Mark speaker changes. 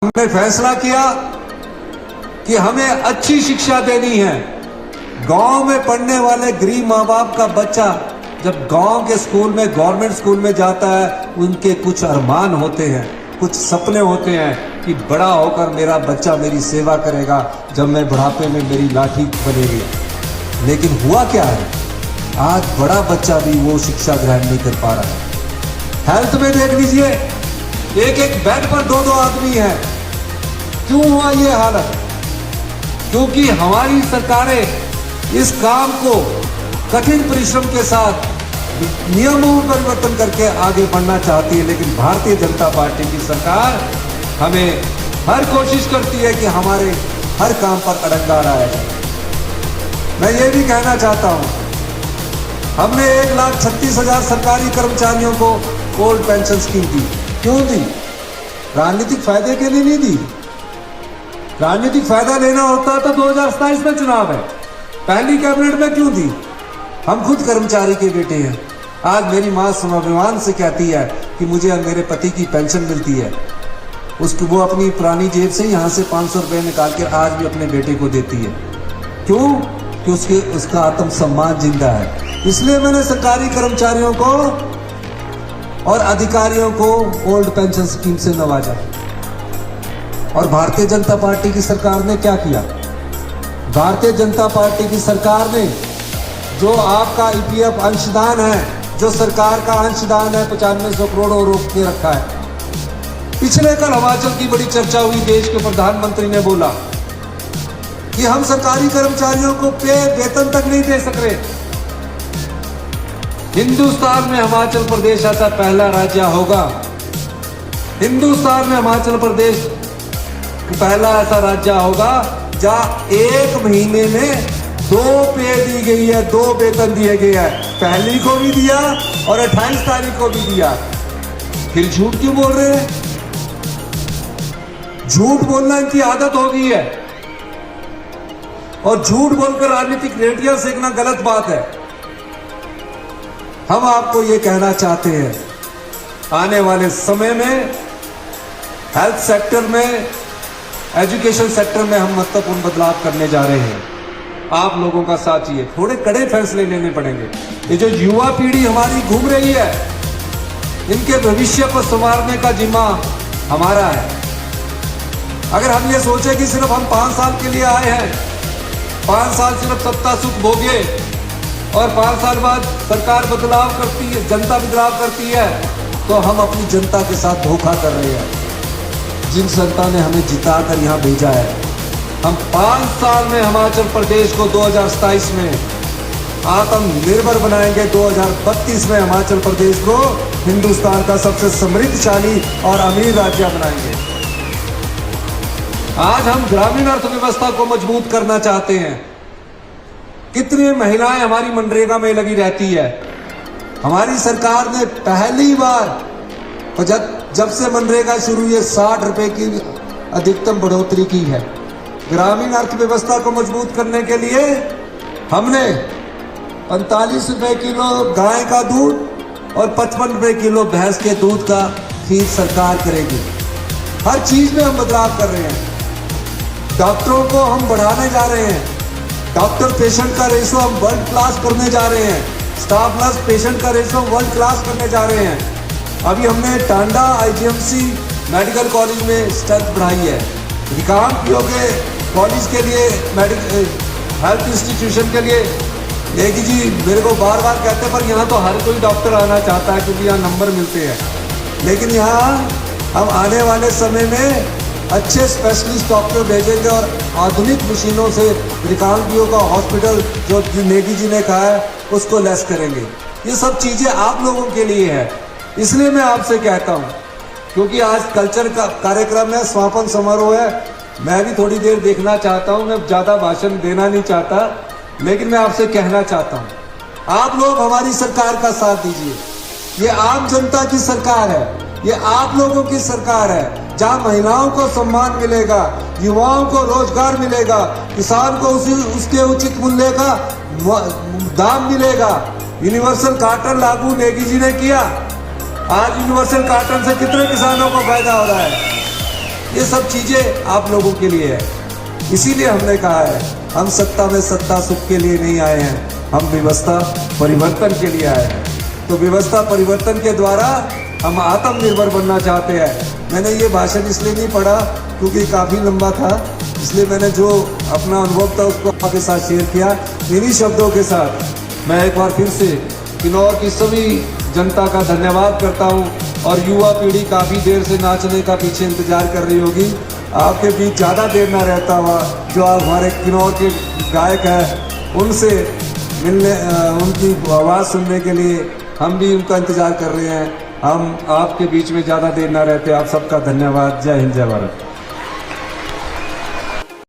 Speaker 1: हमने फैसला किया कि हमें अच्छी शिक्षा देनी है। गांव में पढ़ने वाले गरीब माँ बाप का बच्चा जब गांव के स्कूल में, गवर्नमेंट स्कूल में जाता है, उनके कुछ अरमान होते हैं, कुछ सपने होते हैं कि बड़ा होकर मेरा बच्चा मेरी सेवा करेगा, जब मैं बुढ़ापे में मेरी लाठी बनेगी। लेकिन हुआ क्या है, आज बड़ा बच्चा भी वो शिक्षा ग्रहण नहीं कर पा रहा है। हेल्थ में देख लीजिए, एक एक बेड पर दो दो आदमी हैं। क्यों हुआ ये हालत? क्योंकि हमारी सरकारें इस काम को कठिन परिश्रम के साथ नियमों में परिवर्तन करके आगे बढ़ना चाहती है, लेकिन भारतीय जनता पार्टी की सरकार हमें हर कोशिश करती है कि हमारे हर काम पर अड़ंगा लाए। मैं ये भी कहना चाहता हूं, हमने 1,36,000 सरकारी कर्मचारियों को ओल्ड पेंशन स्कीम दी। क्यों दी? राजनीतिक फायदे के लिए नहीं दी। राजनीतिक फायदा लेना होता तो 2027 में चुनाव है, पहली कैबिनेट में क्यों दी? हम खुद कर्मचारी के बेटे हैं। आज मेरी मां स्वाभिमान से कहती है कि मुझे मेरे पति की पेंशन मिलती है, उसको वो अपनी पुरानी जेब से यहाँ से 500 रुपये निकाल कर आज भी अपने बेटे को देती है। क्यों? कि उसका आत्मसम्मान जिंदा है। इसलिए मैंने सरकारी कर्मचारियों को और अधिकारियों को ओल्ड पेंशन स्कीम से नवाजा। और भारतीय जनता पार्टी की सरकार ने क्या किया? भारतीय जनता पार्टी की सरकार ने जो आपका ईपीएफ अंशदान है, जो सरकार का अंशदान है 9500 करोड़ रोक के रखा है। पिछले कल हिमाचल की बड़ी चर्चा हुई, देश के प्रधानमंत्री ने बोला कि हम सरकारी कर्मचारियों को वेतन तक नहीं दे सक रहे। हिंदुस्तान में हिमाचल प्रदेश ऐसा पहला राज्य होगा, हिंदुस्तान में हिमाचल प्रदेश पहला ऐसा राज्य होगा जहां एक महीने में 2 पे दी गई है, 2 वेतन दिए गए हैं। पहली को भी दिया और 28 तारीख को भी दिया। फिर झूठ क्यों बोल रहे हैं? झूठ बोलना इनकी आदत हो गई है, और झूठ बोलकर राजनीतिक रेटियां सेकना गलत बात है। हम आपको ये कहना चाहते हैं, आने वाले समय में हेल्थ सेक्टर में, एजुकेशन सेक्टर में हम महत्वपूर्ण बदलाव करने जा रहे हैं। आप लोगों का साथ चाहिए, थोड़े कड़े फैसले लेने पड़ेंगे। ये जो युवा पीढ़ी हमारी घूम रही है, इनके भविष्य को संवारने का जिम्मा हमारा है। अगर हम ये सोचे कि सिर्फ हम 5 साल के लिए आए हैं, 5 साल सिर्फ सत्ता सुख भोगे और 5 साल बाद सरकार बदलाव करती है, जनता बदलाव करती है, तो हम अपनी जनता के साथ धोखा कर रहे हैं। जिन जनता ने हमें जिताकर यहाँ भेजा है, हम 5 साल में हिमाचल प्रदेश को 2027 में आत्मनिर्भर बनाएंगे। 2032 में हिमाचल प्रदेश को हिंदुस्तान का सबसे समृद्धशाली और अमीर राज्य बनाएंगे। आज हम ग्रामीण अर्थव्यवस्था को मजबूत करना चाहते हैं। कितनी महिलाएं हमारी मनरेगा में लगी रहती है। हमारी सरकार ने पहली बार जब से मनरेगा शुरू हुई है 60 रुपए की अधिकतम बढ़ोतरी की है। ग्रामीण अर्थव्यवस्था को मजबूत करने के लिए हमने 45 रुपए किलो गाय का दूध और 55 रुपए किलो भैंस के दूध का खरीद सरकार करेगी। हर चीज में हम बदलाव कर रहे हैं। डॉक्टरों को हम बढ़ाने जा रहे हैं। डॉक्टर पेशेंट का रेशो हम वर्ल्ड क्लास करने जा रहे हैं। स्टाफ प्लस पेशेंट का रेशो वर्ल्ड क्लास करने जा रहे हैं। अभी हमने टांडा आईजीएमसी मेडिकल कॉलेज में स्ट्रेंथ बढ़ाई है। रिकांगपिओ के कॉलेज के लिए, मेडिकल हेल्थ इंस्टीट्यूशन के लिए, नेगी जी मेरे को बार बार कहते हैं, पर यहाँ तो हर कोई डॉक्टर आना चाहता है क्योंकि यहाँ नंबर मिलते हैं। लेकिन यहाँ हम आने वाले समय में अच्छे स्पेशलिस्ट डॉक्टर भेजेंगे और आधुनिक मशीनों से रिकांगपिओ का हॉस्पिटल जो नेगी जी ने कहा है उसको लेस करेंगे। ये सब चीजें आप लोगों के लिए है। इसलिए मैं आपसे कहता हूं, क्योंकि आज कल्चर का कार्यक्रम है, समापन समारोह है, मैं भी थोड़ी देर देखना चाहता हूं। मैं ज्यादा भाषण देना नहीं चाहता, लेकिन मैं आपसे कहना चाहता हूं, आप लोग हमारी सरकार का साथ दीजिए। ये आम जनता की सरकार है, ये आप लोगों की सरकार है, जहां महिलाओं को सम्मान मिलेगा, युवाओं को रोजगार मिलेगा, किसान को उसके उचित मूल्य का दाम मिलेगा। यूनिवर्सल कार्टन लागू नेगी जी ने किया। आज यूनिवर्सल कार्टन से कितने किसानों को फायदा हो रहा है? ये सब चीजें आप लोगों के लिए है। इसीलिए हमने कहा है हम सत्ता में सत्ता सुख के लिए नहीं आए हैं, हम व्यवस्था परिवर्तन के लिए आए हैं। तो व्यवस्था परिवर्तन के द्वारा हम आत्मनिर्भर बनना चाहते हैं। मैंने ये भाषण इसलिए नहीं पढ़ा क्योंकि काफ़ी लंबा था, इसलिए मैंने जो अपना अनुभव था उसको आपके साथ शेयर किया। इन्हीं शब्दों के साथ मैं एक बार फिर से किन्नौर की सभी जनता का धन्यवाद करता हूँ। और युवा पीढ़ी काफ़ी देर से नाचने का पीछे इंतजार कर रही होगी, आपके बीच ज़्यादा देर ना रहता हुआ जो आप हमारे किन्नौर के गायक हैं उनसे मिलने, उनकी आवाज़ सुनने के लिए हम भी उनका इंतजार कर रहे हैं। हम आपके बीच में ज़्यादा देर ना रहते। आप सबका धन्यवाद। जय हिंद, जय भारत।